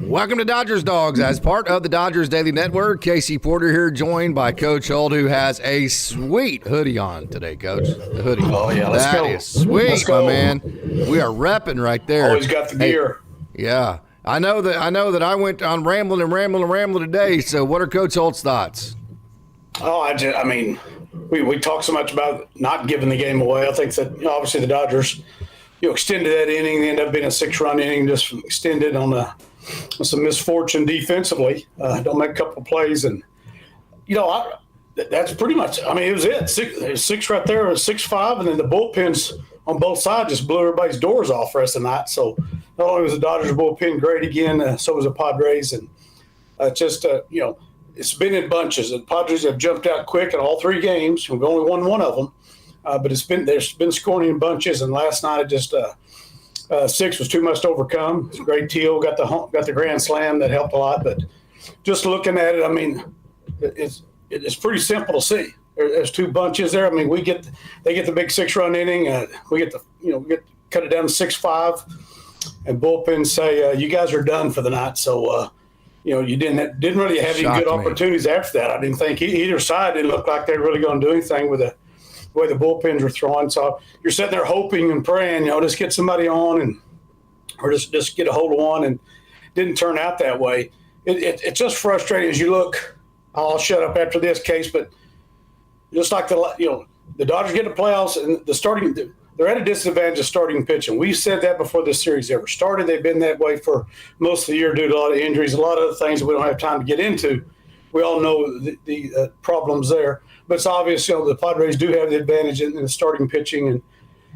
Welcome to Dodgers Dogs. As part of the Dodgers Daily Network, Casey Porter here, joined by Coach Holt, who has a sweet hoodie on today, Coach. The hoodie. Oh, yeah, let's go. That is sweet, my man. We are repping right there. Always got the gear. Yeah. I know that I went on rambling today, so what are Coach Holt's thoughts? Oh, we talk so much about not giving the game away. I think that, obviously the Dodgers, extended that inning. They ended up being a 6-run inning, just extended on some misfortune defensively. Don't make a couple of plays. And, that's pretty much, it was it. It was six right there. It was 6-5. And then the bullpens on both sides just blew everybody's doors off the rest of the night. So not only was the Dodgers bullpen great again, so was the Padres. And it's been in bunches. The Padres have jumped out quick in all three games. We've only won one of them. But there's been scoring in bunches. And last night it just 6 was too much to overcome. It's a great deal. Got the grand slam that helped a lot. But just looking at it, it's pretty simple to see. There's two bunches there. They get the big 6-run inning. We get cut it down to 6-5, and bullpen say you guys are done for the night. So you didn't really have any good opportunities after that. I didn't think either side didn't look like they were really going to do anything with the way the bullpens were throwing. So you're sitting there hoping and praying, just get somebody on or just get a hold of one, and didn't turn out that way. It's just frustrating as you look. I'll shut up after this case, but just like the Dodgers get the playoffs and they're at a disadvantage of starting pitching. We've said that before this series ever started. They've been that way for most of the year due to a lot of injuries, a lot of other things that we don't have time to get into. We all know the problems there. But it's obvious, the Padres do have the advantage in the starting pitching. And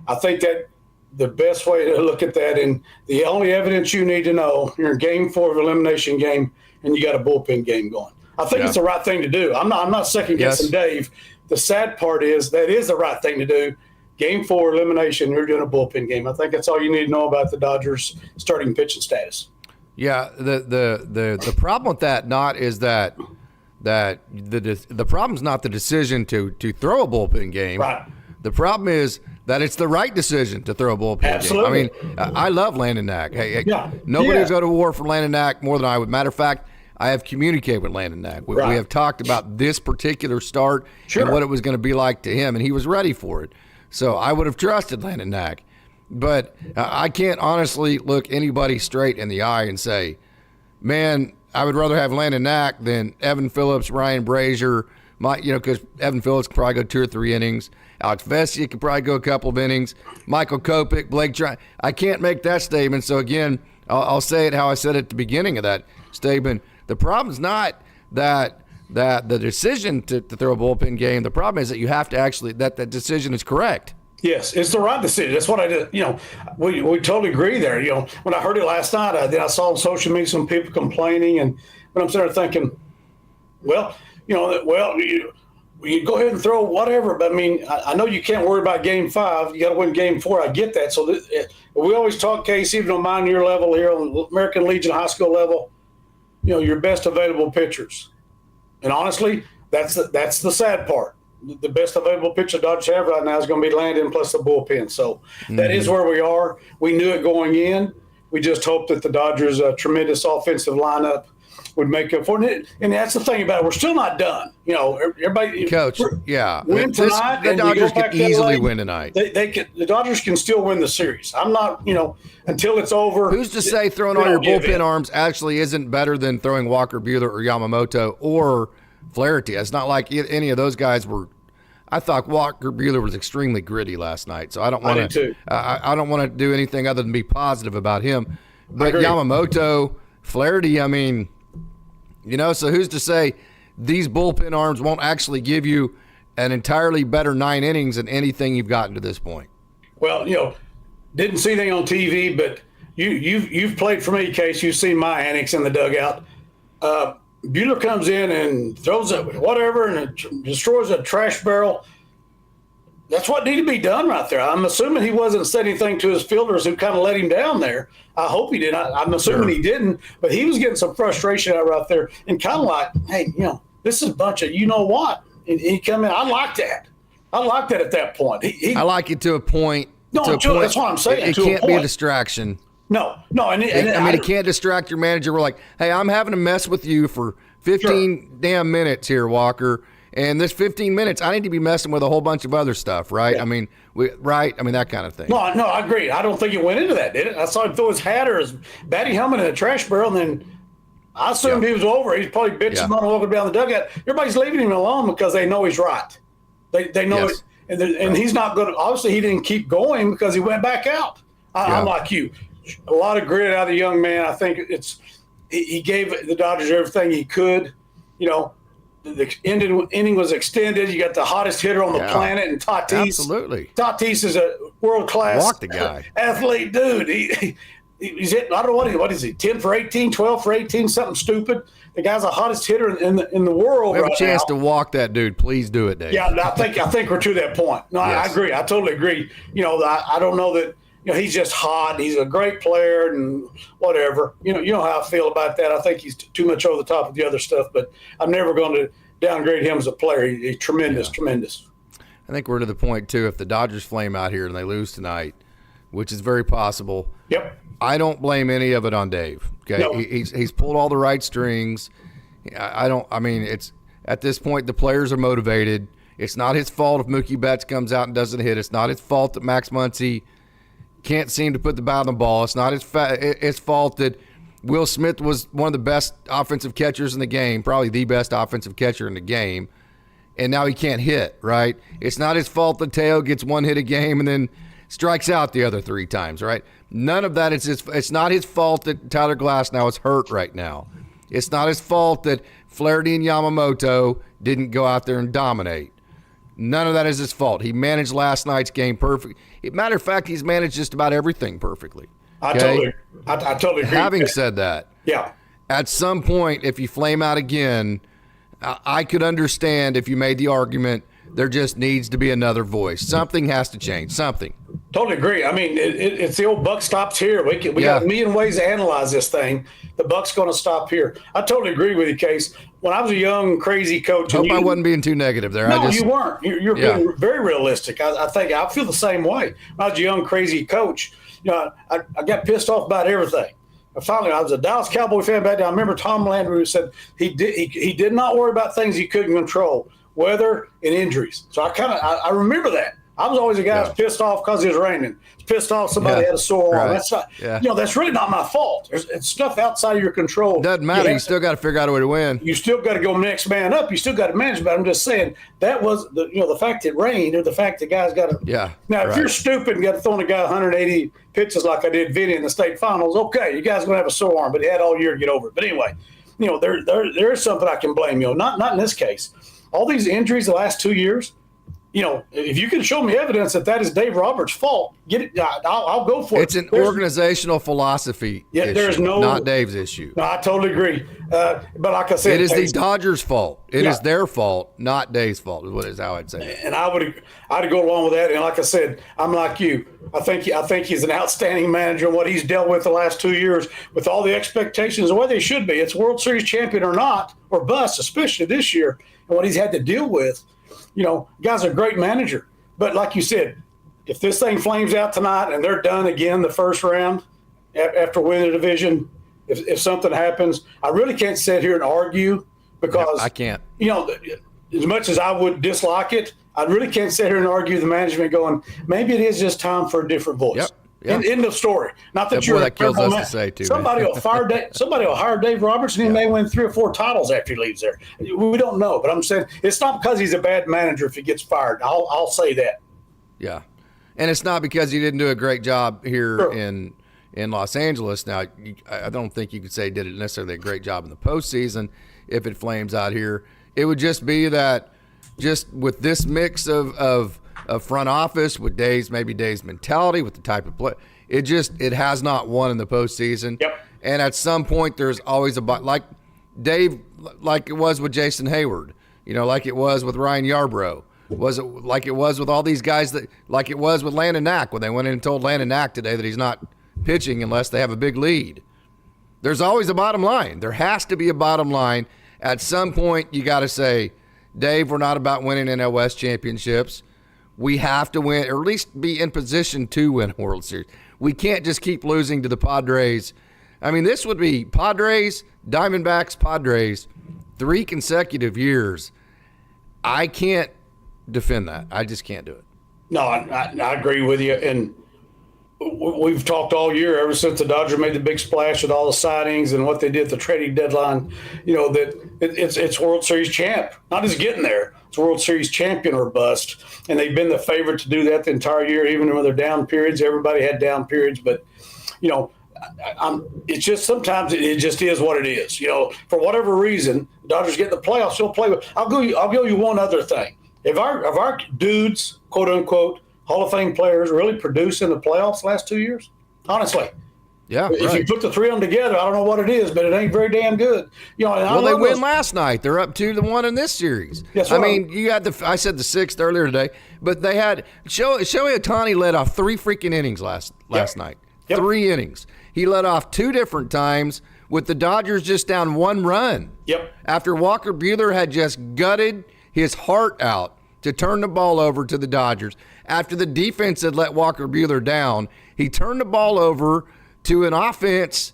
I think that the best way to look at that, and the only evidence you need to know, you're in game 4 of an elimination game and you got a bullpen game going. I think it's the right thing to do. I'm not second-guessing Dave. The sad part is that is the right thing to do. Game 4 elimination, you're doing a bullpen game. I think that's all you need to know about the Dodgers starting pitching status. Yeah, the problem with that is that the problem's not the decision to throw a bullpen game. Right. The problem is that it's the right decision to throw a bullpen Absolutely. game. I love Landon Knack. Nobody will go to war for Landon Knack more than I would. Matter of fact, I have communicated with Landon Knack. We have talked about this particular start and what it was going to be like to him, and he was ready for it. So I would have trusted Landon Knack. But I can't honestly look anybody straight in the eye and say, man, I would rather have Landon Knack than Evan Phillips, Ryan Brazier, because Evan Phillips could probably go 2 or 3 innings. Alex Vesia could probably go a couple of innings. Michael Kopech, Blake Tri. I can't make that statement. So, again, I'll say it how I said it at the beginning of that statement. The problem's not that the decision to throw a bullpen game. The problem is that you have to actually that decision is correct. Yes, it's the right decision. That's what I did. We totally agree there. When I heard it last night, I saw on social media some people complaining, but I'm sitting there thinking, we go ahead and throw whatever. But I know you can't worry about game 5. You got to win game 4. I get that. So we always talk, Casey, even on minor level here on American Legion high school level. Your best available pitchers. And honestly, that's the sad part. The best available pitcher the Dodgers have right now is going to be Landon plus the bullpen. So that is where we are. We knew it going in. We just hope that the Dodgers' tremendous offensive lineup would make up for it. And that's the thing about it. We're still not done. Everybody. Coach, win tonight. The Dodgers can easily win tonight. The Dodgers can still win the series. I'm not, until it's over. Who's to say throwing all your bullpen arms actually isn't better than throwing Walker Buehler or Yamamoto or Flaherty? It's not like any of those guys were. I thought Walker Buehler was extremely gritty last night, so I don't want to. I don't want to do anything other than be positive about him. But Yamamoto, Flaherty, so who's to say these bullpen arms won't actually give you an entirely better 9 innings than anything you've gotten to this point? Well, didn't see anything on TV, but you've played for me, Case. You've seen my antics in the dugout. Buehler comes in and throws it whatever and it destroys a trash barrel. That's what needed to be done right there. I'm assuming he wasn't saying anything to his fielders who kind of let him down there. I hope he did. I'm assuming he didn't, but he was getting some frustration out right there and kind of like, hey, this is a bunch of what. And he come in. I like that. at that point. I like it to a point. No, that's what I'm saying. It can't be a distraction. No. He can't distract your manager. We're like, hey, I'm having to mess with you for 15 damn minutes here, Walker. And this 15 minutes, I need to be messing with a whole bunch of other stuff, right? Yeah. I mean, that kind of thing. No, I agree. I don't think it went into that, did it? I saw him throw his hat or his batting helmet in a trash barrel, and then I assumed he was over. He's probably bitching on walking down the dugout. Everybody's leaving him alone because they know he's right. They know it. And he's not going to – obviously, he didn't keep going because he went back out. I'm like you. A lot of grit out of the young man. I think he gave the Dodgers everything he could. The inning was extended. You got the hottest hitter on the planet, and Tatis. Absolutely. Tatis is a world-class Walk the guy. Athlete, dude. He's hitting, I don't know what is he, 10 for 18, 12 for 18, something stupid. The guy's the hottest hitter in the world right now. Have a chance to walk that dude. Please do it, Dave. Yeah, I think we're to that point. No, yes. I agree. I totally agree. I don't know that he's just hot. He's a great player and whatever. You know how I feel about that. I think he's too much over the top of the other stuff, but I'm never going to downgrade him as a player. He's tremendous. I think we're to the point, too, if the Dodgers flame out here and they lose tonight, which is very possible. Yep. I don't blame any of it on Dave. Okay, no. He's pulled all the right strings. It's at this point the players are motivated. It's not his fault if Mookie Betts comes out and doesn't hit. It's not his fault that Max Muncy can't seem to put the bat on the ball. It's not his fault that Will Smith was one of the best offensive catchers in the game, probably the best offensive catcher in the game, and now he can't hit. Right? It's not his fault that Teo gets one hit a game and then strikes out the other 3 times, right? None of that is it's not his fault that Tyler Glasnow is hurt right now. It's not his fault that Flaherty and Yamamoto didn't go out there and dominate. None of that is his fault. He managed last night's game perfect. Matter of fact, he's managed just about everything perfectly. Okay? I totally agree. Having said that, at some point, if you flame out again, I could understand if you made the argument there just needs to be another voice. Something has to change. Something. Totally agree. I mean, it's the old buck stops here. We got a million ways to analyze this thing. The buck's going to stop here. I totally agree with you, Case. When I was a young, crazy coach. I hope I wasn't being too negative there. No, you weren't. You're being very realistic. I think I feel the same way. When I was a young, crazy coach, I got pissed off about everything. Finally, I was a Dallas Cowboy fan back then. I remember Tom Landry said he did not worry about things he couldn't control. Weather and injuries. So I remember that. I was always a guy that's pissed off because it was raining. Pissed off somebody had a sore arm. That's not, that's really not my fault. It's stuff outside of your control. Doesn't matter. You still got to figure out a way to win. You still got to go next man up. You still got to manage. But I'm just saying that was the fact it rained or the fact the guy's got to. Yeah. Now, if you're stupid and got to throw a guy 180 pitches like I did Vinny in the state finals, okay, you guys are going to have a sore arm, but he had all year to get over it. But anyway, there is something I can blame. Not in this case. All these injuries the last 2 years, if you can show me evidence that is Dave Roberts' fault, get it. I'll go for it. It's an organizational philosophy issue, there's not Dave's issue. No, I totally agree. But like I said, it is the Dodgers' fault. It is their fault, not Dave's fault. Is how I'd say it. And I'd go along with that. And like I said, I'm like you. I think he's an outstanding manager in what he's dealt with the last 2 years, with all the expectations the way they should be. It's World Series champion or not, or bust, especially this year, and what he's had to deal with. Guy's a great manager. But like you said, if this thing flames out tonight and they're done again the first round after winning the division, if something happens, I really can't sit here and argue because I can't. As much as I would dislike it, I really can't sit here and argue the management going, maybe it is just time for a different voice. Yep. End of story. Not that you're that kills us to say too. Somebody will hire Dave Roberts and he may win 3 or 4 titles after he leaves there. We don't know, but I'm saying it's not because he's a bad manager if he gets fired. I'll say that. Yeah, and it's not because he didn't do a great job here in Los Angeles. Now, I don't think you could say he did necessarily a great job in the postseason. If it flames out here, it would just be that just with this mix of front office, with Dave's mentality, with the type of play, it has not won in the postseason. Yep. And at some point, there's always like Dave, like it was with Jason Hayward, like it was with Ryan Yarbrough, like it was with all these guys like it was with Landon Knack when they went in and told Landon Knack today that he's not pitching unless they have a big lead. There's always a bottom line. There has to be a bottom line. At some point, you got to say, Dave, we're not about winning NL West championships. We have to win, or at least be in position to win a World Series. we can't just keep losing to the Padres. I mean, this would be Padres, Diamondbacks, Padres, 3 consecutive years. I can't defend that. I just can't do it. No, I agree with you. And we've talked all year, ever since the Dodgers made the big splash with all the signings and what they did at the trading deadline, that it's World Series champ. Not just getting there. It's World Series champion or bust. And they've been the favorite to do that the entire year, even when they're down periods. Everybody had down periods. But, it's just sometimes it just is what it is. For whatever reason, the Dodgers get in the playoffs, they'll play with. I'll give you one other thing. If our dudes, quote unquote, Hall of Fame players really produce in the playoffs the last 2 years, honestly. Yeah. If you put the 3 of them together, I don't know what it is, but it ain't very damn good. Well, they win last night. They're up 2-1 in this series. Yes, I mean, you had I said the 6th earlier today, but they had Shohei Ohtani led off 3 freaking innings last night. Yep. 3 innings. He led off 2 different times with the Dodgers just down 1 run. Yep. After Walker Buehler had just gutted his heart out to turn the ball over to the Dodgers. After the defense had let Walker Buehler down, he turned the ball over to an offense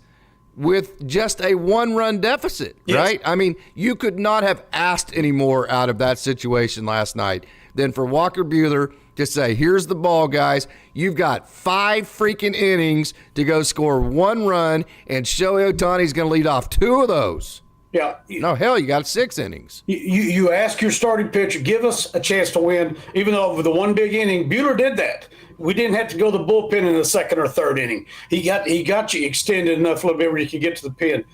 with just a 1-run deficit, right? I mean, you could not have asked any more out of that situation last night than for Walker Buehler to say, here's the ball, guys. You've got 5 freaking innings to go score 1 run, and Shohei Ohtani's going to lead off 2 of those. Yeah. No, hell, you got 6 innings. You ask your starting pitcher, give us a chance to win, even though with the 1 big inning, Buehler did that. We didn't have to go to the bullpen in the 2nd or 3rd inning. He got you extended enough a little bit where you could get to the pen.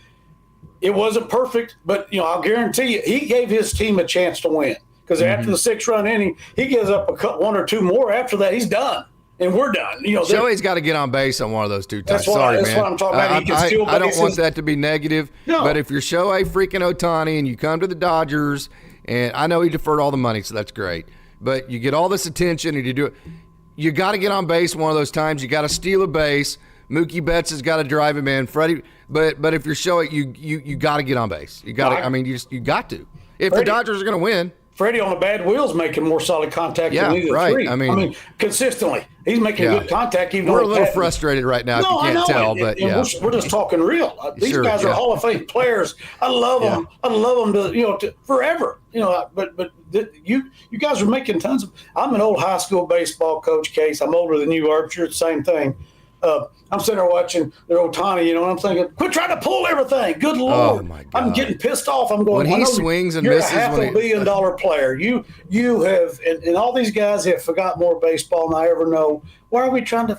It wasn't perfect, but I'll guarantee you, he gave his team a chance to win. Because after the 6-run inning, he gives up 1 or 2 more. After that, he's done. And we're done. Joey's got to get on base on one of those 2 times. Sorry, man. That's what I'm talking about. He can steal bases. I don't want that to be negative. No. But if you're Shohei freaking Ohtani and you come to the Dodgers, and I know he deferred all the money, so that's great. But you get all this attention and you do it. You got to get on base one of those times. You got to steal a base. Mookie Betts has got to drive him in. Freddie, but if you're Shohei, you got to get on base. You got to. I mean, you got to. If the Dodgers are going to win. Freddie on the bad wheels making more solid contact than either 3. I mean, consistently. He's making good contact. Even we're a little frustrated right now if you can't tell. But we're just talking real. These guys are Hall of Fame players. I love them. I love them to forever. But you guys are making tons of. I'm an old high school baseball coach, Case. I'm older than you are, but you're the same thing. I'm sitting there watching their Ohtani, and I'm thinking, quit trying to pull everything. Good Lord. Oh my God. I'm getting pissed off. I'm going, when he swings and you're misses. You're a $500 million player. You have, and all these guys have forgot more baseball than I ever know. Why are we trying to,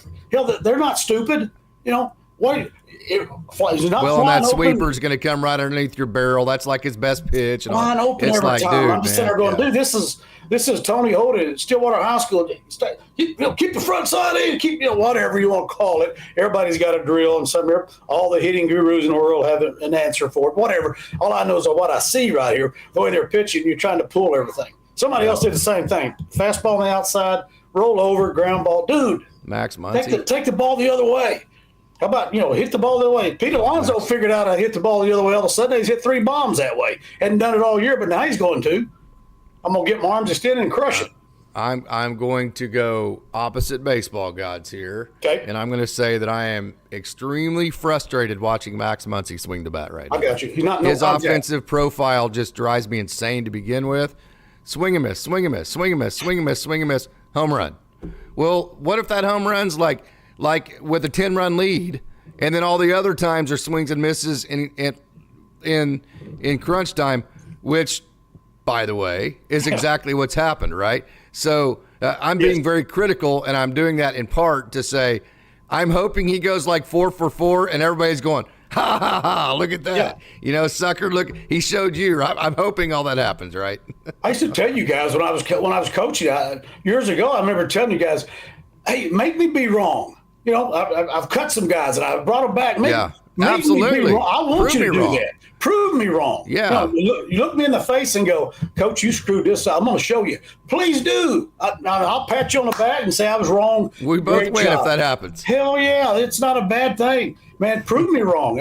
they're not stupid. Why? Well, and that sweeper's going to come right underneath your barrel. That's like his best pitch. Flying open every time. I'm just sitting there going, dude, this is Tony Holden, Stillwater High School. Keep the front side in, keep whatever you want to call it. Everybody's got a drill, and all the hitting gurus in the world have an answer for it. Whatever. All I know is what I see right here. The way they're pitching, you're trying to pull everything. Somebody else did the same thing. Fastball on the outside, roll over, ground ball. Dude, Max Muncy. Take the ball the other way. How about, hit the ball the other way? Pete Alonso figured out how to hit the ball the other way. All of a sudden, he's hit 3 bombs that way. Hadn't done it all year, but now he's going to. I'm going to get my arms extended and crush it. I'm going to go opposite baseball gods here. Okay. And I'm going to say that I am extremely frustrated watching Max Muncy swing the bat right now. I got you. His offensive profile just drives me insane to begin with. Swing and miss, swing and miss, swing and miss, swing and miss, swing and miss, home run. Well, what if that home run's like with a 10-run lead, and then all the other times are swings and misses in crunch time, which, by the way, is exactly what's happened, right? So I'm being very critical, and I'm doing that in part to say I'm hoping he goes like 4 for 4, and everybody's going, ha, ha, ha, look at that. Yeah. Sucker, look, he showed you. Right? I'm hoping all that happens, right? I used to tell you guys when I was coaching years ago, I remember telling you guys, hey, make me be wrong. I've cut some guys and I've brought them back. Absolutely. I want Prove you to me do wrong. that. Prove me wrong. Yeah. You look me in the face and go, Coach, you screwed this up. I'm going to show you. Please do. I'll pat you on the back and say I was wrong. We both Great win job. if that happens. Hell yeah. It's not a bad thing. Man, prove me wrong.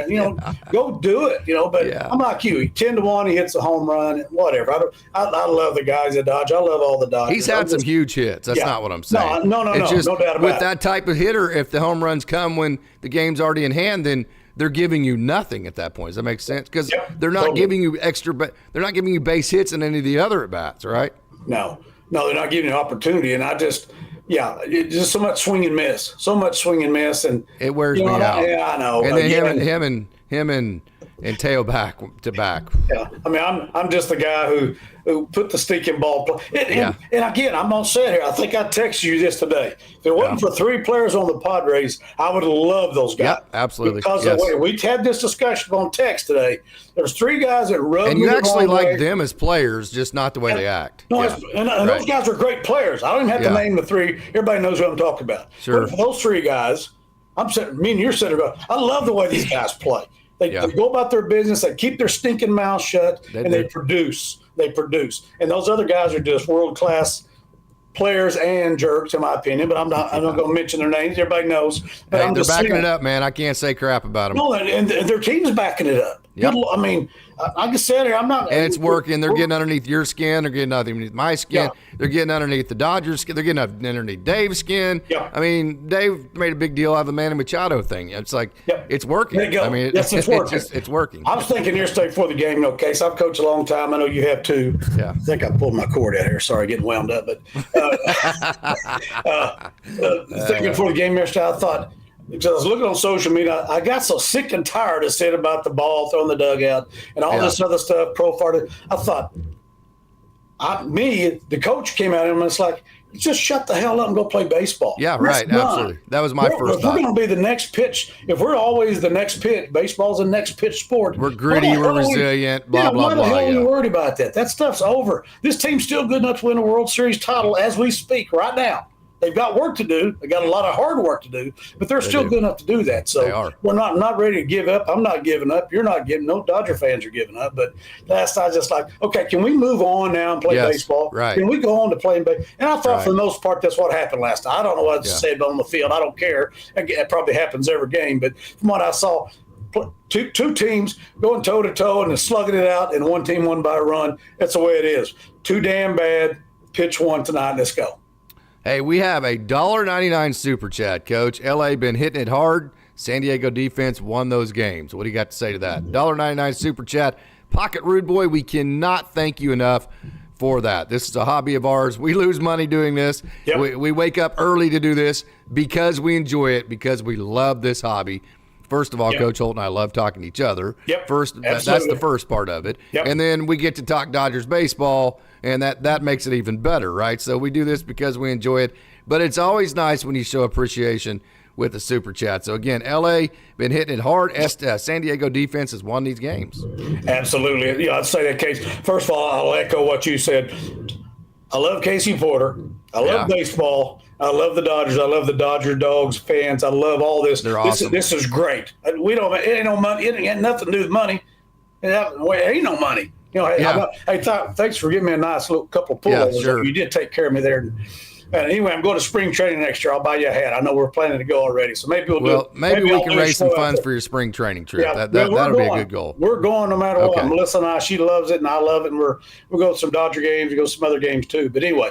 Go do it. But I'm like you. 10-1, he hits a home run, whatever. I love the guys at Dodge. I love all the Dodgers. He's had some huge hits. That's not what I'm saying. No, it's just, no doubt about it. with that type of hitter, if the home runs come when the game's already in hand, then they're giving you nothing at that point. Does that make sense? Because they're not giving you they're not giving you base hits in any of the other at bats, right? No, they're not giving you opportunity. And it's just so much swing and miss, and it wears me out. Yeah, I know. And then him and Teo back to back. Yeah, I mean, I'm just the guy who put the stinking ball. And again, I'm gonna say it here. I think I texted you this today. If it wasn't for 3 players on the Padres, I would love those guys. Yeah, absolutely. Because of the way we had this discussion on text today. There's 3 guys that rubbed and me you the actually wrong like way. them as players, just not the way they act. No, and those guys are great players. I don't even have to name the 3. Everybody knows what I'm talking about. Sure. But for those 3 guys, me and you're sitting there going, I love the way these guys play. They go about their business. They keep their stinking mouth shut, they produce. And those other guys are just world-class players and jerks, in my opinion. But I'm not going to mention their names. Everybody knows. But they're backing it up, man. I can't say crap about them. No, and their team's backing it up. Yep. I mean, I just said here, I'm not. And it's working. They're getting underneath your skin. They're getting underneath my skin. Yeah. They're getting underneath the Dodgers' skin. They're getting underneath Dave's skin. Yeah. I mean, Dave made a big deal out of the Manny Machado thing. It's like, it's working. There you go. I mean, it's working. It's working. I was thinking here, stay before the game, Case. I've coached a long time. I know you have too. Yeah. I think I pulled my cord out here. Sorry, getting wound up. But thinking before the game yesterday, I thought, because I was looking on social media, I got so sick and tired of saying about the ball, throwing the dugout, and all this other stuff, profile. I thought, the coach came out and it's like, just shut the hell up and go play baseball. Yeah, right. Absolutely. That was my first thought. If we're going to be the next pitch, if we're always the next pitch, baseball's the next pitch sport. We're gritty, we're resilient, blah, blah, blah. Why the hell are you worried about that? That stuff's over. This team's still good enough to win a World Series title as we speak right now. They've got work to do. They got a lot of hard work to do, but they're still good enough to do that. So we're not ready to give up. I'm not giving up. You're not giving. No Dodger fans are giving up. But last night, just like, okay, can we move on now and play baseball? Right. Can we go on to playing baseball? And I thought for the most part that's what happened last night. I don't know what said on the field. I don't care. It probably happens every game. But from what I saw, two teams going toe to toe and slugging it out, and one team won by a run. That's the way it is. Too damn bad. Pitch one tonight. Let's go. Hey, we have a $1.99 super chat, Coach. LA been hitting it hard. San Diego defense won those games. What do you got to say to that? $1.99 super chat. Pocket Rude Boy, we cannot thank you enough for that. This is a hobby of ours. We lose money doing this. Yep. We wake up early to do this because we enjoy it, because we love this hobby. First of all, Coach Holt and I love talking to each other. Yep. That's the first part of it. Yep. And then we get to talk Dodgers baseball, and that makes it even better, right? So we do this because we enjoy it. But it's always nice when you show appreciation with the super chat. So again, LA been hitting it hard. San Diego defense has won these games. Absolutely. I'd say that, Case. First of all, I'll echo what you said. I love Casey Porter. I love baseball. I love the Dodgers. I love the Dodger Dawgs fans. I love all this. They're awesome. This is great. It ain't no money. It ain't nothing to do with money. It ain't no money. Thanks for giving me a nice little couple of pullovers. Sure. You did take care of me there. And anyway, I'm going to spring training next year. I'll buy you a hat. I know we're planning to go already, so maybe maybe we can raise some funds for your spring training trip. Yeah, that'll be a good goal. We're going no matter what. Melissa and I, she loves it, and I love it. And we'll go to some Dodger games. We go to some other games too. But anyway,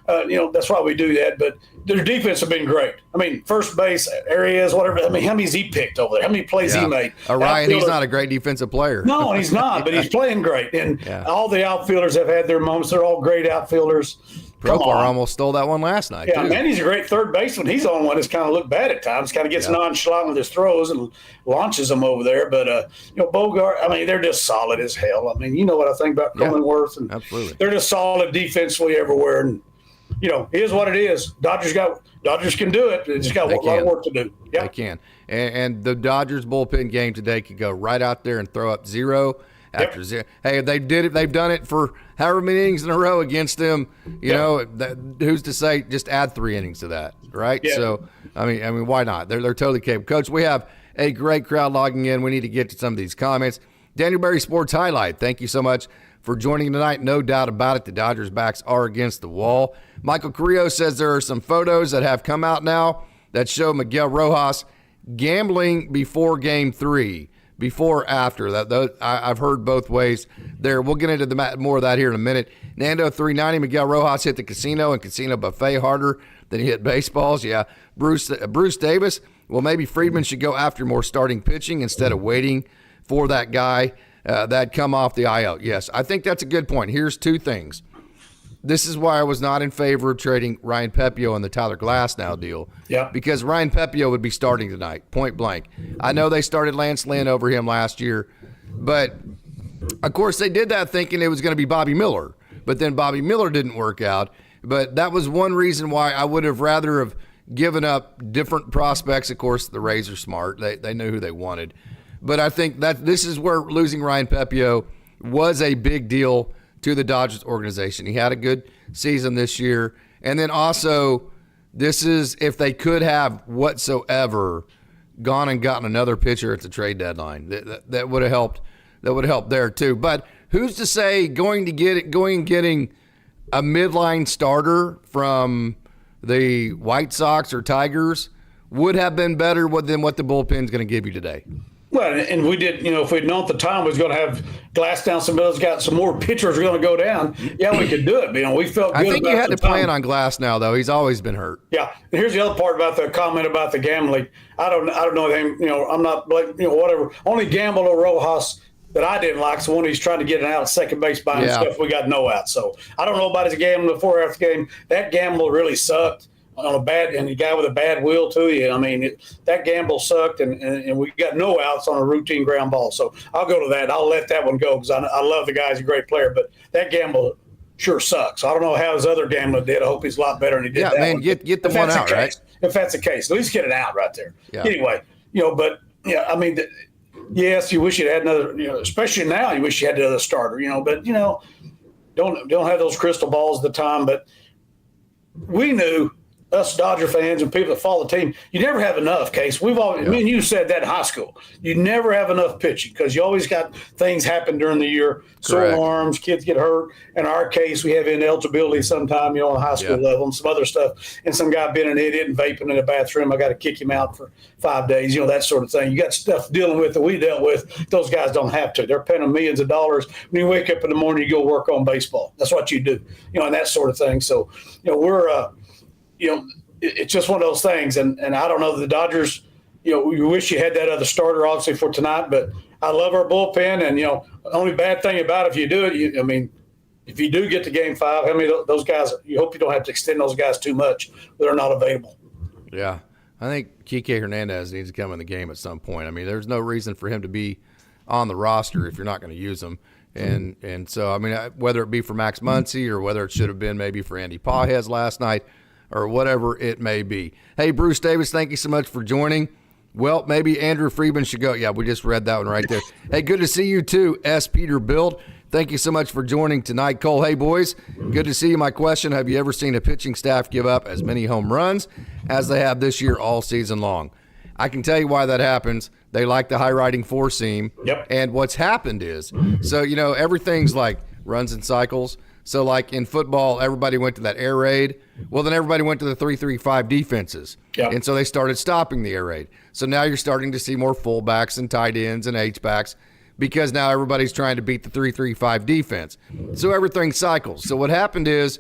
that's why we do that. But their defense have been great. I mean, first base areas, whatever. I mean, how many's he picked over there? How many plays he made? Ryan, he's not a great defensive player. No, he's not, but he's playing great. And all the outfielders have had their moments. They're all great outfielders. Profar almost stole that one last night. Yeah, man, he's a great third baseman. He's the only one that's kind of looked bad at times. Kind of gets nonchalant with his throws and launches them over there. But Bogart, I mean, they're just solid as hell. I mean, you know what I think about Cronenworth, and absolutely, they're just solid defensively everywhere. And here's what it is. Dodgers can do it. They just got a lot of work to do. Yeah, they can. And the Dodgers bullpen game today could go right out there and throw up 0 after 0. Hey, they did it. They've done it for however many innings in a row against them. Who's to say just add 3 innings to that, right? Yeah. So I mean, why not? They're totally capable. Coach, we have A great crowd logging in. We need to get to some of these comments. Daniel Berry Sports Highlight, thank you so much for joining tonight. No doubt about it, the Dodgers' backs are against the wall. Michael Carrillo says there are some photos that have come out now that show Miguel Rojas gambling before Game 3, before or after. I've heard both ways there. We'll get into more of that here in a minute. Nando 390, Miguel Rojas hit the casino and casino buffet harder than he hit baseballs. Yeah, Bruce Davis, well, maybe Friedman should go after more starting pitching instead of waiting for that guy that come off the IL. Yes, I think that's a good point. Here's two things. This is why I was not in favor of trading Ryan Pepio in the Tyler Glasnow deal. Yeah. Because Ryan Pepio would be starting tonight, point blank. I know they started Lance Lynn over him last year, but of course they did that thinking it was going to be Bobby Miller. But then Bobby Miller didn't work out. But that was one reason why I would have rather have given up different prospects. Of course, the Rays are smart. They knew who they wanted. But I think that this is where losing Ryan Pepio was a big deal to the Dodgers organization. He had a good season this year. And then also, this is if they could have whatsoever gone and gotten another pitcher at the trade deadline. That would have helped. That would have helped there too. But who's to say going and getting a midline starter from the White Sox or Tigers would have been better than what the bullpen's going to give you today? Well, and we did, if we'd known at the time we was going to have Glass down, some of those got some more pitchers are going to go down. Yeah, we could do it. We felt good. I think you had to plan on Glass now, though. He's always been hurt. Yeah. And here's the other part about the comment about the gambling. I don't know anything. I'm not whatever. Only gamble or Rojas that I didn't like is the one he's trying to get an out at second base by himself. We got no out. So I don't know about his gambling before or after the game. That gamble really sucked. On a bad, and the guy with a bad will to you. That gamble sucked, and we got no outs on a routine ground ball. So I'll go to that. I'll let that one go because I love the guy. He's a great player, but that gamble sure sucks. I don't know how his other gambler did. I hope he's a lot better than he did. Yeah, that man, one. get the one out, right? If that's the case, at least get it out right there. Yeah. Anyway, but yeah, yes, you wish you had another. Especially now, you wish you had another starter. But don't have those crystal balls at the time. But we knew. Us Dodger fans and people that follow the team, you never have enough, Case. We've always, me and you said that in high school. You never have enough pitching because you always got things happen during the year. Sore arms, kids get hurt. In our case, we have ineligibility sometime, on a high school level and some other stuff. And some guy being an idiot and vaping in the bathroom, I got to kick him out for 5 days, that sort of thing. You got stuff dealing with that we dealt with. Those guys don't have to. They're paying them millions of dollars. When you wake up in the morning, you go work on baseball. That's what you do, and that sort of thing. So, we're it's just one of those things. And I don't know the Dodgers, we wish you had that other starter, obviously, for tonight. But I love our bullpen. And, the only bad thing about it, if you do it, if you do get to Game 5, how many of those guys, you hope you don't have to extend those guys too much. They're not available. Yeah. I think Kike Hernandez needs to come in the game at some point. There's no reason for him to be on the roster if you're not going to use him. And so, whether it be for Max Muncy or whether it should have been maybe for Andy Pages last night, or whatever it may be. Hey, Bruce Davis, thank you so much for joining. Well, maybe Andrew Friedman should go. Yeah, we just read that one right there. Hey, good to see you too, S. Peter Bild. Thank you so much for joining tonight, Cole. Hey, boys, good to see you. My question, have you ever seen a pitching staff give up as many home runs as they have this year all season long? I can tell you why that happens. They like the high-riding four-seam. Yep. And what's happened is, so, everything's like runs in cycles. So, like in football, everybody went to that air raid. Well, then everybody went to the 3-3-5 defenses. Yep. And so they started stopping the air raid. So now you're starting to see more fullbacks and tight ends and H-backs because now everybody's trying to beat the 3-3-5 defense. So everything cycles. So what happened is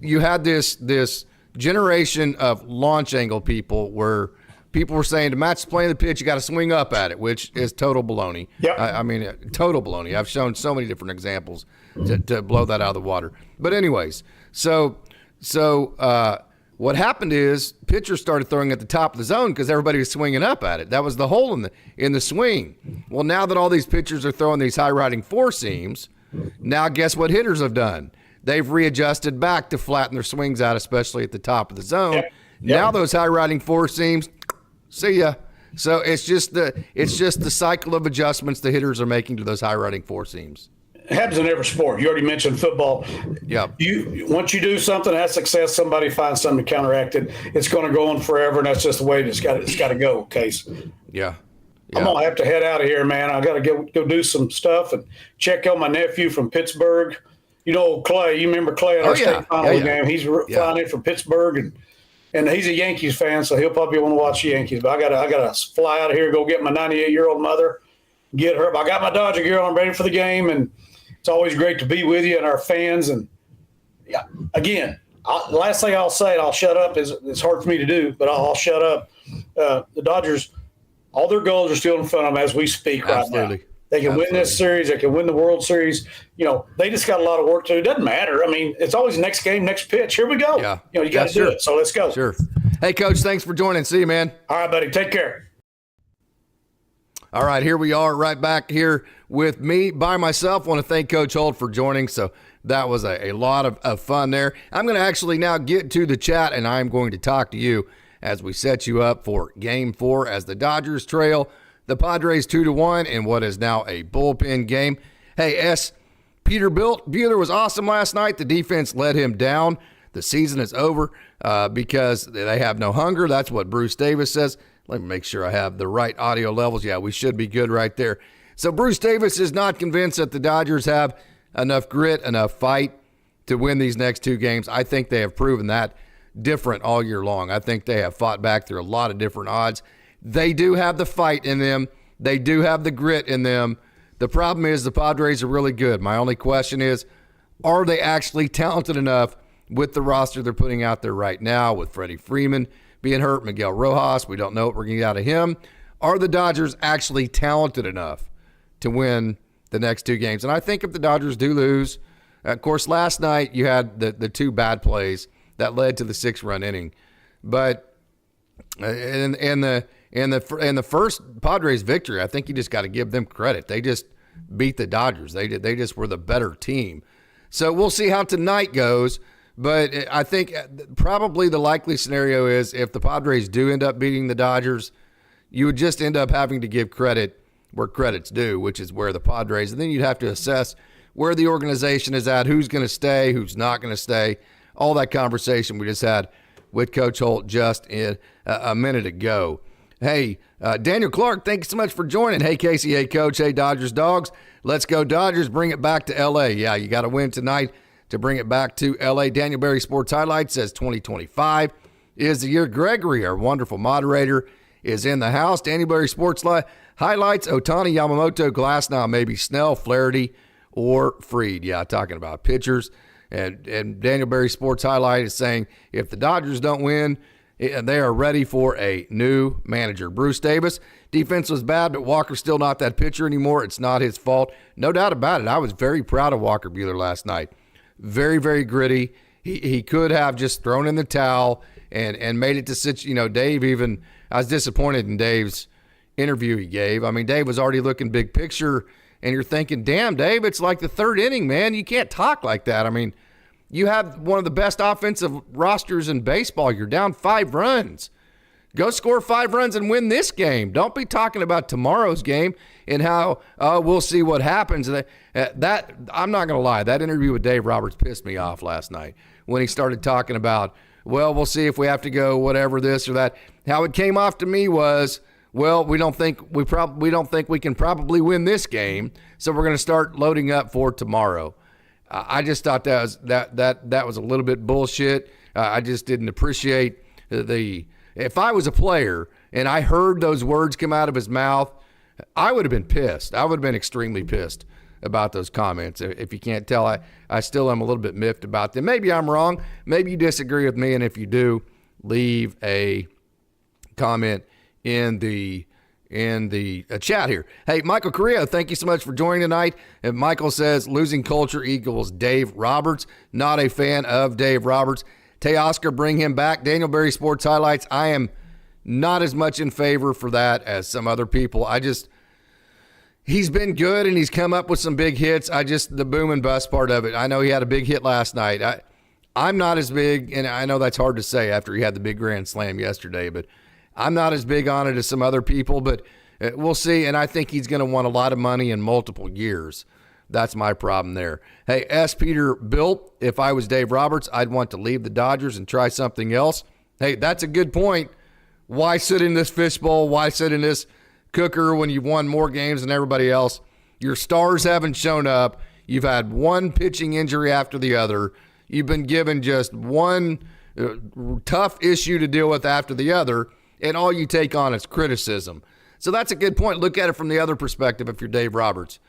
you had this generation of launch angle people where people were saying to match playing the pitch, you got to swing up at it, which is total baloney. Yep. Total baloney. I've shown so many different examples to blow that out of the water. But anyways, so what happened is pitchers started throwing at the top of the zone because everybody was swinging up at it. That was the hole in the swing. Well, now that all these pitchers are throwing these high-riding four seams, now guess what hitters have done? They've readjusted back to flatten their swings out, especially at the top of the zone. Yep. Now those high-riding four seams, see ya. So it's just the cycle of adjustments the hitters are making to those high-riding four seams. It happens in every sport. You already mentioned football. Yeah. Once you do something, has success, somebody finds something to counteract it. It's going to go on forever, and that's just the way it's got to go, Case. Yeah. I'm going to have to head out of here, man. I got to go do some stuff and check on my nephew from Pittsburgh. You know, Clay, you remember Clay at our state final game? He's flying in from Pittsburgh, and he's a Yankees fan, so he'll probably want to watch the Yankees. But I got to fly out of here, go get my 98-year-old mother, get her. But I got my Dodger gear on, I'm ready for the game, and it's always great to be with you and our fans. And yeah, again, the last thing I'll say, and I'll shut up, is it's hard for me to do, but I'll shut up. The Dodgers, all their goals are still in front of them as we speak right now. They can win this series. They can win the World Series. You know, they just got a lot of work to do. It doesn't matter. I mean, it's always next game, next pitch. Here we go. Yeah. You know, you got to do it. So let's go. Sure. Hey, Coach, thanks for joining. See you, man. All right, buddy. Take care. All right, here we are right back here with me by myself. I want to thank Coach Holt for joining. So that was a lot of fun there. I'm going to actually now get to the chat, and I'm going to talk to you as we set you up for Game 4 as the Dodgers trail the Padres 2-1 in what is now a bullpen game. Hey, Peter Buehler was awesome last night. The defense let him down. The season is over because they have no hunger. That's what Bruce Davis says. Let me make sure I have the right audio levels. Yeah, we should be good right there. So Bruce Davis is not convinced that the Dodgers have enough grit, enough fight to win these next 2 games. I think they have proven that different all year long. I think they have fought back through a lot of different odds. They do have the fight in them. They do have the grit in them. The problem is the Padres are really good. My only question is, are they actually talented enough with the roster they're putting out there right now, with Freddie Freeman being hurt, Miguel Rojas, we don't know what we're going to get out of him. Are the Dodgers actually talented enough to win the next 2 games? And I think if the Dodgers do lose, of course, last night you had the 2 bad plays that led to the 6-run inning. But in the first Padres victory, I think you just got to give them credit. They just beat the Dodgers. They just were the better team. So we'll see how tonight goes. But I think probably the likely scenario is if the Padres do end up beating the Dodgers, you would just end up having to give credit where credit's due, which is where the Padres. And then you'd have to assess where the organization is at, who's going to stay, who's not going to stay, all that conversation we just had with Coach Holt just a minute ago. Hey, Daniel Clark, thank you so much for joining. Hey, Casey. Hey, Coach. Hey, Dodgers Dogs. Let's go, Dodgers. Bring it back to L.A. Yeah, you got to win tonight to bring it back to L.A. Daniel Berry Sports Highlights says 2025 is the year. Gregory, our wonderful moderator, is in the house. Daniel Berry Sports Highlights, Otani, Yamamoto, Glasnow, maybe Snell, Flaherty, or Fried. Yeah, talking about pitchers. And Daniel Berry Sports Highlight is saying if the Dodgers don't win, they are ready for a new manager. Bruce Davis, defense was bad, but Walker's still not that pitcher anymore. It's not his fault. No doubt about it. I was very proud of Walker Buehler last night. Very, very gritty. He could have just thrown in the towel and made it to such, Dave even, I was disappointed in Dave's interview he gave. I mean, Dave was already looking big picture, and you're thinking, damn, Dave, it's like the 3rd inning, man. You can't talk like that. I mean, you have one of the best offensive rosters in baseball. You're down 5 runs. Go score 5 runs and win this game. Don't be talking about tomorrow's game and how we'll see what happens. That I'm not going to lie. That interview with Dave Roberts pissed me off last night when he started talking about, well, we'll see if we have to go whatever this or that. How it came off to me was, well, we don't think we can probably win this game, so we're going to start loading up for tomorrow. I just thought that was a little bit bullshit. I just didn't appreciate if I was a player and I heard those words come out of his mouth, I would have been pissed. I would have been extremely pissed about those comments. If you can't tell, I still am a little bit miffed about them. Maybe I'm wrong. Maybe you disagree with me, and if you do, leave a comment in the chat here. Hey, Michael Carrillo, thank you so much for joining tonight. And Michael says losing culture equals Dave Roberts. Not a fan of Dave Roberts. Teoscar, bring him back. Daniel Berry Sports Highlights. I am not as much in favor for that as some other people. He's been good and he's come up with some big hits. The boom and bust part of it. I know he had a big hit last night. I'm not as big, and I know that's hard to say after he had the big grand slam yesterday, but I'm not as big on it as some other people, but we'll see. And I think he's going to want a lot of money in multiple years. That's my problem there. Hey, Peter Bill, if I was Dave Roberts, I'd want to leave the Dodgers and try something else. Hey, that's a good point. Why sit in this fishbowl? Why sit in this cooker when you've won more games than everybody else. Your stars haven't shown up. You've had one pitching injury after the other. You've been given just one tough issue to deal with after the other, and all you take on is criticism. So that's a good point. Look at it from the other perspective if you're Dave Roberts.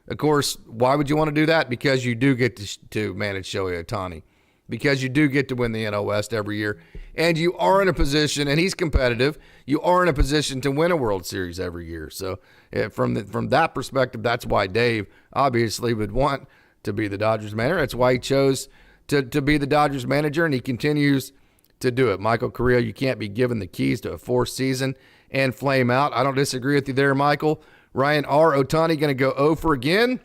Of course, why would you want to do that? Because you do get to manage Shohei Ohtani. Because you do get to win the NL West every year. And you are in a position, and he's competitive, you are in a position to win a World Series every year. So from that perspective, that's why Dave obviously would want to be the Dodgers manager. That's why he chose to be the Dodgers manager, and he continues to do it. Michael Correa, you can't be given the keys to a fourth season and flame out. I don't disagree with you there, Michael. Ryan R. Ohtani going to go 0 for again,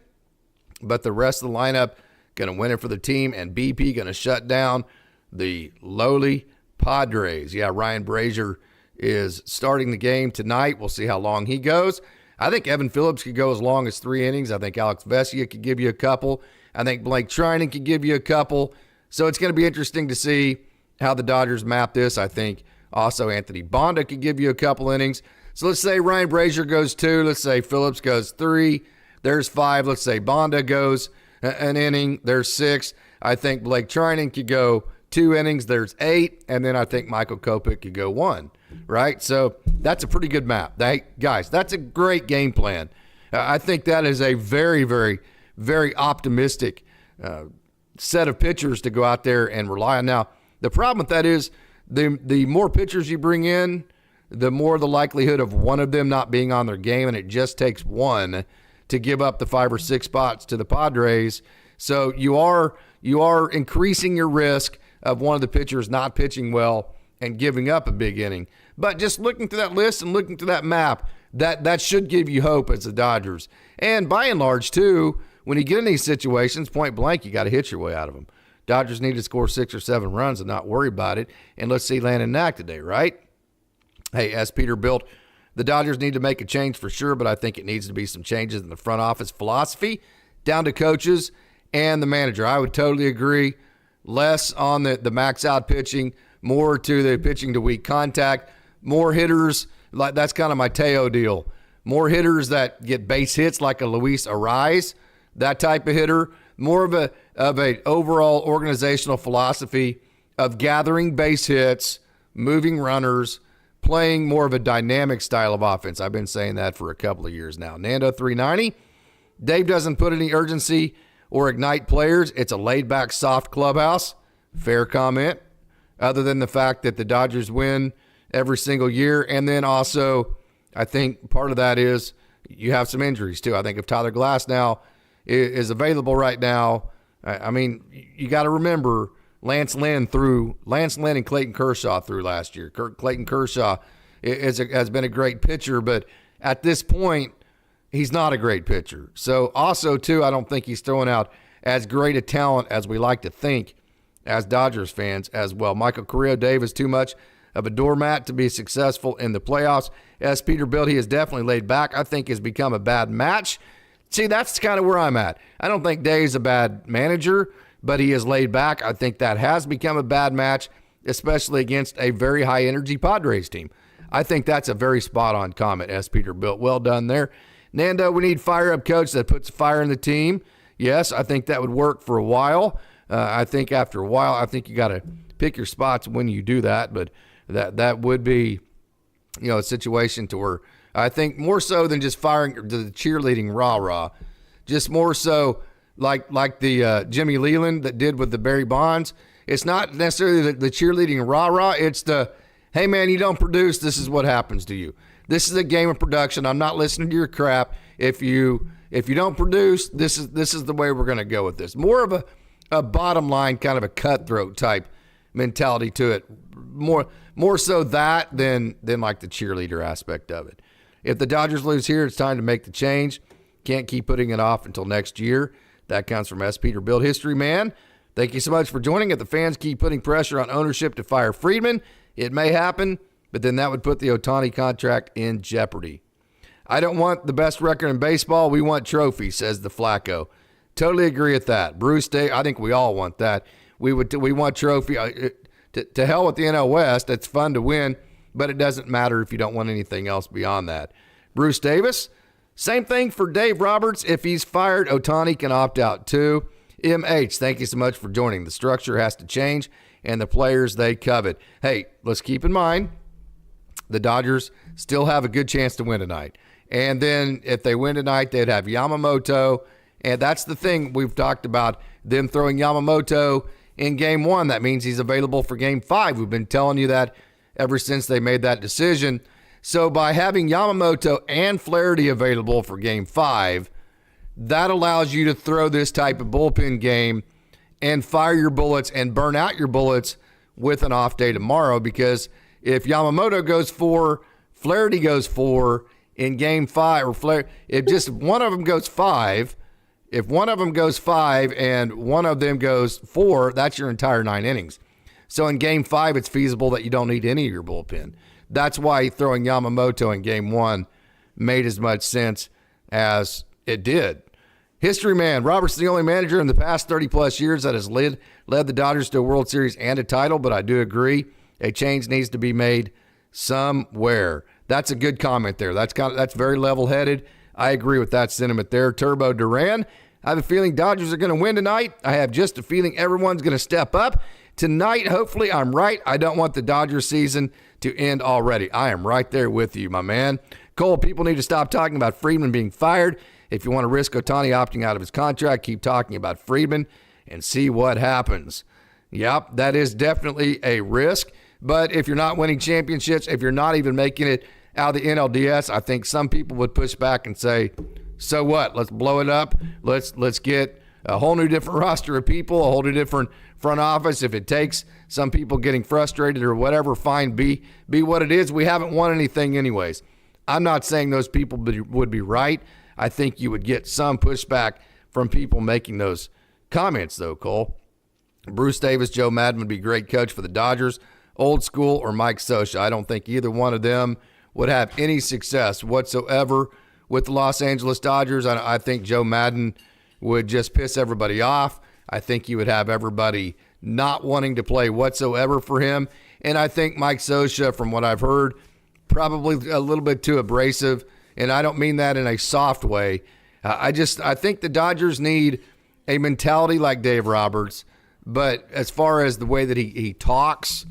but the rest of the lineup going to win it for the team, and BP going to shut down the lowly Padres. Yeah, Ryan Brazier is starting the game tonight. We'll see how long he goes. I think Evan Phillips could go as long as 3 innings. I think Alex Vesia could give you a couple. I think Blake Trinan could give you a couple. So it's going to be interesting to see how the Dodgers map this. I think also Anthony Bonda could give you a couple innings. So let's say Ryan Brazier goes 2. Let's say Phillips goes 3. There's 5. Let's say Bonda goes an inning. There's 6. I think Blake Trinan could go 2 innings. There's 8. And then I think Michael Kopech could go 1. Right? So that's a pretty good map. Guys, that's a great game plan. I think that is a very, very, very optimistic set of pitchers to go out there and rely on. Now, the problem with that is the more pitchers you bring in, the more the likelihood of one of them not being on their game, and it just takes one to give up the 5 or 6 spots to the Padres. So you are increasing your risk of one of the pitchers not pitching well and giving up a big inning. But just looking through that list and looking through that map, that should give you hope as the Dodgers. And by and large, too, when you get in these situations, point blank, you got to hit your way out of them. Dodgers need to score 6 or 7 runs and not worry about it. And let's see Landon Knack today, right? Hey, as Peter built, the Dodgers need to make a change for sure, but I think it needs to be some changes in the front office philosophy, down to coaches and the manager. I would totally agree. Less on the max out pitching, more to the pitching to weak contact, more hitters. Like that's kind of my Teo deal. More hitters that get base hits like a Luis Arraez, that type of hitter. More of a overall organizational philosophy of gathering base hits, moving runners, playing more of a dynamic style of offense. I've been saying that for a couple of years now. Nando 390, Dave doesn't put any urgency or ignite players. It's a laid-back, soft clubhouse. Fair comment, other than the fact that the Dodgers win every single year. And then also, I think part of that is you have some injuries too. I think if Tyler Glasnow is available right now, I mean, you got to remember Lance Lynn and Clayton Kershaw through last year. Clayton Kershaw has been a great pitcher, but at this point, he's not a great pitcher. So also, too, I don't think he's throwing out as great a talent as we like to think as Dodgers fans as well. Michael Correa, Dave, is too much of a doormat to be successful in the playoffs. As Peter built, he has definitely laid back. I think has become a bad match. See, that's kind of where I'm at. I don't think Dave's a bad manager, but he is laid back. I think that has become a bad match, especially against a very high-energy Padres team. I think that's a very spot-on comment, as Peter built. Well done there. Nando, we need fire-up coach that puts fire in the team. Yes, I think that would work for a while. I think after a while, I think you got to pick your spots when you do that, but that would be, a situation to where I think more so than just firing the cheerleading rah-rah, just more so like the Jimmy Leland that did with the Barry Bonds. It's not necessarily the cheerleading rah-rah. It's the, hey, man, you don't produce, this is what happens to you. This is a game of production. I'm not listening to your crap. If you don't produce, this is the way we're going to go with this. More of a bottom line, kind of a cutthroat type mentality to it. More so that than like the cheerleader aspect of it. If the Dodgers lose here, it's time to make the change. Can't keep putting it off until next year. That comes from S. Peter Build History Man. Thank you so much for joining. If the fans keep putting pressure on ownership to fire Friedman, it may happen, but then that would put the Ohtani contract in jeopardy. I don't want the best record in baseball. We want trophies, says the Flacco. Totally agree with that. Bruce Day, I think we all want that. We want trophy. To hell with the NL West. It's fun to win, but it doesn't matter if you don't want anything else beyond that. Bruce Davis. Same thing for Dave Roberts. If he's fired, Ohtani can opt out too. MH, thank you so much for joining. The structure has to change and the players they covet. Hey, let's keep in mind the Dodgers still have a good chance to win tonight. And then if they win tonight, they'd have Yamamoto. And that's the thing we've talked about, them throwing Yamamoto in Game 1. That means he's available for Game 5. We've been telling you that ever since they made that decision. So by having Yamamoto and Flaherty available for Game 5, that allows you to throw this type of bullpen game and fire your bullets and burn out your bullets with an off day tomorrow, because if Yamamoto goes 4, Flaherty goes 4 in Game 5, or if just one of them goes 5, if one of them goes 5 and one of them goes 4, that's your entire 9 innings. So in Game 5, it's feasible that you don't need any of your bullpen. That's why throwing Yamamoto in Game 1 made as much sense as it did. History man, Robert's the only manager in the past 30-plus years that has led the Dodgers to a World Series and a title, but I do agree a change needs to be made somewhere. That's a good comment there. That's very level-headed. I agree with that sentiment there. Turbo Duran, I have a feeling Dodgers are going to win tonight. I have just a feeling everyone's going to step up. Tonight, hopefully, I'm right. I don't want the Dodgers season to end already. I am right there with you, my man. Cole, people need to stop talking about Friedman being fired. If you want to risk Ohtani opting out of his contract, keep talking about Friedman and see what happens. Yep, that is definitely a risk. But if you're not winning championships, if you're not even making it out of the NLDS, I think some people would push back and say, so what? Let's blow it up. Let's get a whole new different roster of people, a whole new different front office. If it takes some people getting frustrated or whatever, fine, be what it is. We haven't won anything anyways. I'm not saying those people would be right. I think you would get some pushback from people making those comments, though, Cole. Bruce Davis, Joe Madden would be a great coach for the Dodgers. Old school or Mike Scioscia. I don't think either one of them would have any success whatsoever with the Los Angeles Dodgers. I think Joe Madden would just piss everybody off. I think he would have everybody not wanting to play whatsoever for him. And I think Mike Scioscia, from what I've heard, probably a little bit too abrasive. And I don't mean that in a soft way. I think the Dodgers need a mentality like Dave Roberts. But as far as the way that he talks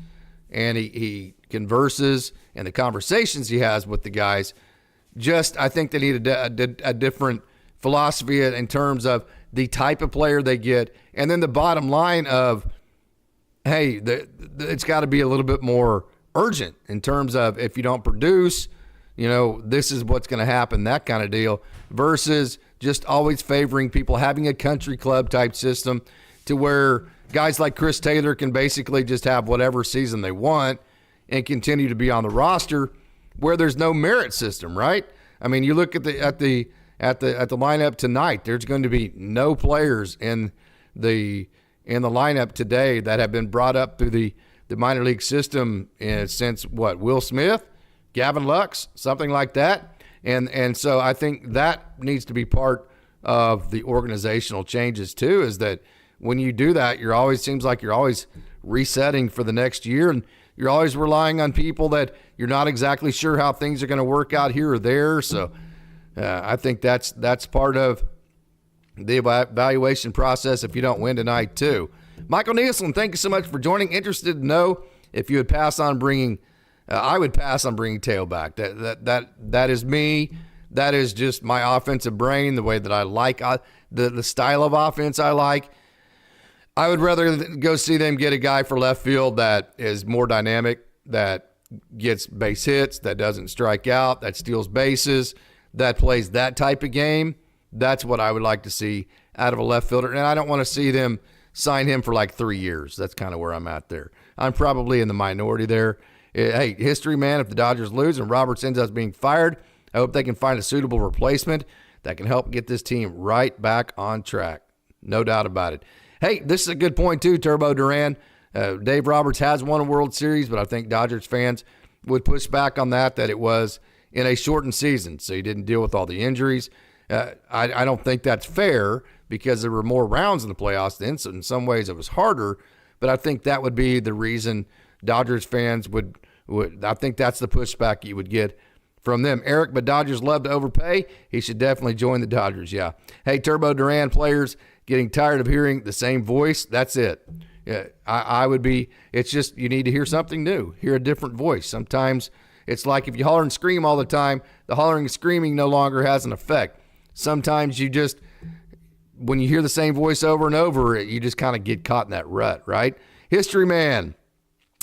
and he converses and the conversations he has with the guys, I think they need a different philosophy in terms of the type of player they get. And then the bottom line of, hey, it's got to be a little bit more urgent in terms of if you don't produce, this is what's going to happen, that kind of deal, versus just always favoring people, having a country club type system to where guys like Chris Taylor can basically just have whatever season they want and continue to be on the roster, where there's no merit system, right? I mean, you look at the lineup tonight. There's going to be no players in the lineup today that have been brought up through the minor league system since Will Smith, Gavin Lux, something like that. And so I think that needs to be part of the organizational changes too, is that when you do that, seems like you're always resetting for the next year, and you're always relying on people that you're not exactly sure how things are going to work out here or there. So I think that's part of the evaluation process if you don't win tonight too. Michael Nielsen, thank you so much for joining. Interested to know if you would pass on bringing I would pass on bringing Teo back. That is me. That is just my offensive brain, the way that I like the style of offense I like. I would rather go see them get a guy for left field that is more dynamic, that gets base hits, that doesn't strike out, that steals bases, that plays that type of game. That's what I would like to see out of a left fielder. And I don't want to see them sign him for like 3 years. That's kind of where I'm at there. I'm probably in the minority there. Hey, history man, if the Dodgers lose and Roberts ends up being fired, I hope they can find a suitable replacement that can help get this team right back on track. No doubt about it. Hey, this is a good point too, Turbo Duran. Dave Roberts has won a World Series, but I think Dodgers fans would push back on that it was in a shortened season, so he didn't deal with all the injuries. I don't think that's fair because there were more rounds in the playoffs. Then, so in some ways it was harder, but I think that would be the reason Dodgers fans would I think that's the pushback you would get from them. Eric, but Dodgers love to overpay. He should definitely join the Dodgers, yeah. Hey, Turbo Duran players getting tired of hearing the same voice. That's it. Yeah, I would be, it's just you need to hear something new, hear a different voice. Sometimes it's like if you holler and scream all the time, the hollering and screaming no longer has an effect. Sometimes you just, when you hear the same voice over and over, you just kind of get caught in that rut, right? History man,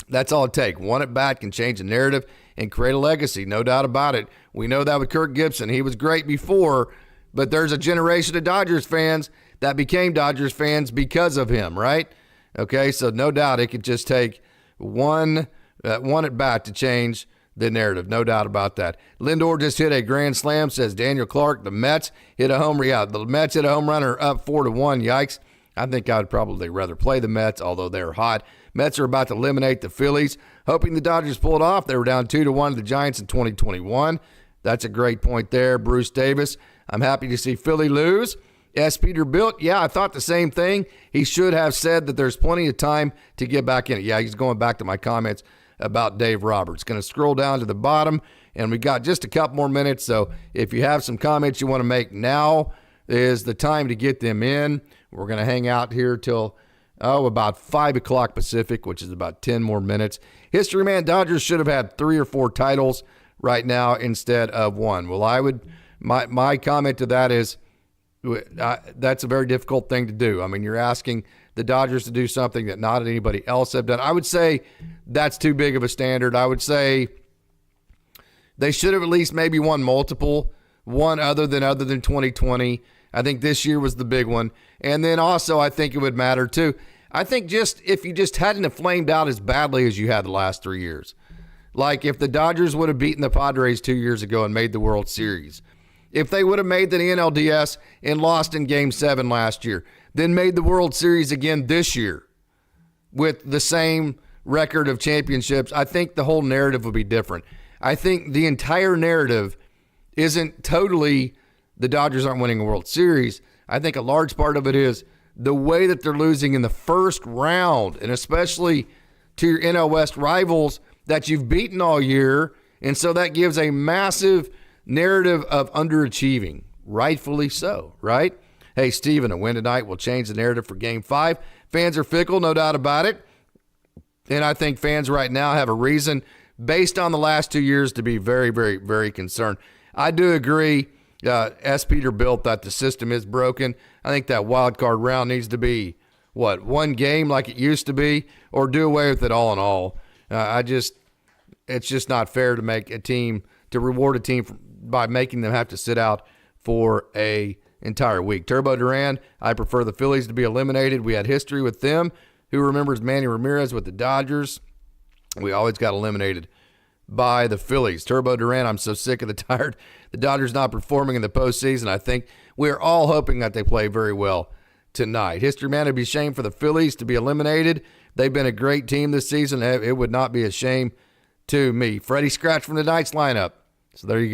that's all it takes. One at bat can change the narrative and create a legacy, no doubt about it. We know that with Kirk Gibson. He was great before, but there's a generation of Dodgers fans that became Dodgers fans because of him, right? Okay, so no doubt it could just take one at bat to change the narrative, no doubt about that. Lindor just hit a grand slam, says Daniel Clark. The Mets hit a home run. Yeah, the Mets hit a home run, are up 4-1. Yikes. I think I would probably rather play the Mets, although they're hot. Mets are about to eliminate the Phillies, hoping the Dodgers pull it off. They were down 2-1 to the Giants in 2021. That's a great point there. Bruce Davis, I'm happy to see Philly lose. S. Peter Built, yeah, I thought the same thing. He should have said that there's plenty of time to get back in it. Yeah, he's going back to my comments about Dave Roberts. Going to scroll down to the bottom, and we got just a couple more minutes. So if you have some comments you want to make, now is the time to get them in. We're going to hang out here till, about 5 o'clock Pacific, which is about 10 more minutes. History man, Dodgers should have had 3 or 4 titles right now instead of 1. Well, my comment to that is, that's a very difficult thing to do. I mean, you're asking the Dodgers to do something that not anybody else have done. I would say that's too big of a standard. I would say they should have at least maybe won multiple, one other than 2020. I think this year was the big one. And then also I think it would matter too. I think just if you just hadn't flamed out as badly as you had the last 3 years. Like if the Dodgers would have beaten the Padres 2 years ago and made the World Series. If they would have made the NLDS and lost in Game 7 last year, then made the World Series again this year with the same record of championships, I think the whole narrative would be different. I think the entire narrative isn't totally the Dodgers aren't winning a World Series. I think a large part of it is the way that they're losing in the first round, and especially to your NL West rivals that you've beaten all year. And so that gives a massive narrative of underachieving, rightfully so, right? Hey, Steven, a win tonight will change the narrative for Game 5. Fans are fickle, no doubt about it. And I think fans right now have a reason, based on the last 2 years, to be very, very, very concerned. I do agree, S. Peter Built, that the system is broken. I think that wild card round needs to be, one game like it used to be, or do away with it all in all. It's just not fair to make a team, to reward a team by making them have to sit out for a entire week. Turbo Duran, I prefer the Phillies to be eliminated. We had history with them. Who remembers Manny Ramirez with the Dodgers? We always got eliminated by the Phillies. Turbo Duran, I'm so sick of the Dodgers not performing in the postseason. I think we're all hoping that they play very well tonight. History man, it'd be a shame for the Phillies to be eliminated. They've been a great team this season. It would not be a shame to me. Freddie scratched from tonight's lineup. So there you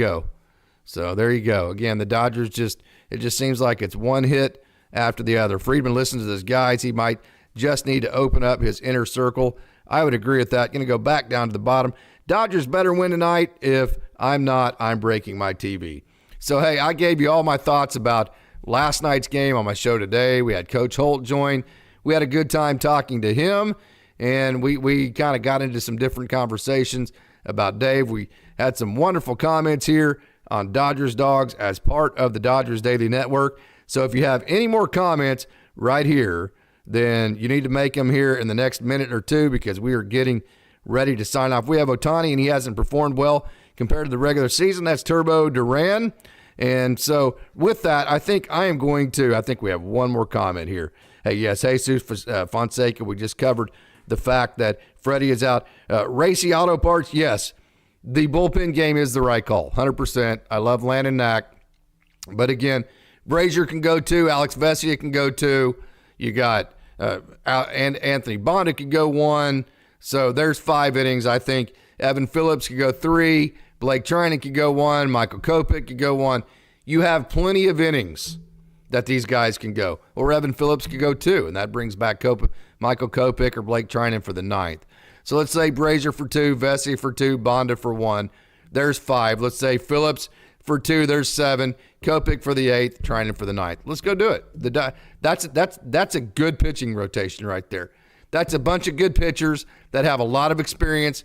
go. Again, the Dodgers it just seems like it's one hit after the other. Friedman listens to his guys. He might just need to open up his inner circle. I would agree with that. Going to go back down to the bottom. Dodgers better win tonight. If I'm not, I'm breaking my TV. So, hey, I gave you all my thoughts about last night's game on my show today. We had Coach Holt join. We had a good time talking to him, and we kind of got into some different conversations about Dave. We had some wonderful comments here on Dodgers Dogs as part of the Dodgers Daily Network. So if you have any more comments right here, then you need to make them here in the next minute or two, because we are getting ready to sign off. We have Ohtani, and he hasn't performed well compared to the regular season. That's Turbo Duran. And so with that, I think we have one more comment here. Hey, yes, Jesus Fonseca, we just covered the fact that Freddie is out. Racy Auto Parts, yes, the bullpen game is the right call, 100%. I love Landon Knack. But again, Brazier can go too. Alex Vesia can go too. You got and Anthony Bonda could go 1. So there's 5 innings. I think Evan Phillips could go 3. Blake Trinan could go 1. Michael Kopech could go 1. You have plenty of innings that these guys can go. Or Evan Phillips could go 2, and that brings back Michael Kopech or Blake Trinan for the 9th. So let's say Brazier for 2, Vesia for 2, Bonda for 1. there's 5. Let's say Phillips for 2, there's 7. Kopech for the 8th, Trinan for the 9th. Let's go do it. That's a good pitching rotation right there. That's a bunch of good pitchers that have a lot of experience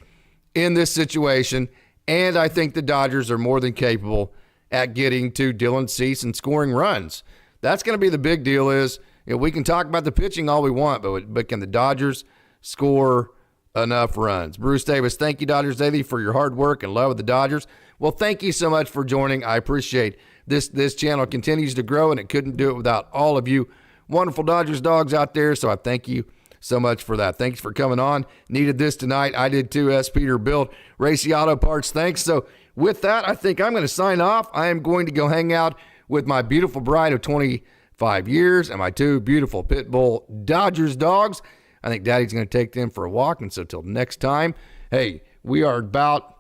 in this situation, and I think the Dodgers are more than capable at getting to Dylan Cease and scoring runs. That's going to be the big deal. Is we can talk about the pitching all we want, but can the Dodgers score enough runs? Bruce Davis, thank you, Dodgers Daily, for your hard work and love of the Dodgers. Well, thank you so much for joining. I appreciate this channel continues to grow, and it couldn't do it without all of you wonderful Dodgers dogs out there, so I thank you so much for that. Thanks for coming on. Needed this tonight. I did too. S. Peter Built, Racy Auto Parts. Thanks. So with that, I think I'm going to sign off. I am going to go hang out with my beautiful bride of 25 years and my 2 beautiful pit bull Dodgers dogs. I think Daddy's going to take them for a walk. And so till next time, hey, we are about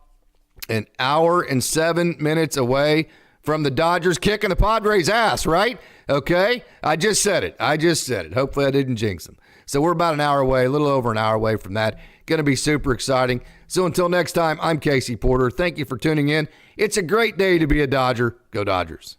an hour and 7 minutes away from the Dodgers kicking the Padres' ass, right? Okay? I just said it. Hopefully I didn't jinx them. So we're about an hour away, a little over an hour away from that. Going to be super exciting. So until next time, I'm Casey Porter. Thank you for tuning in. It's a great day to be a Dodger. Go Dodgers.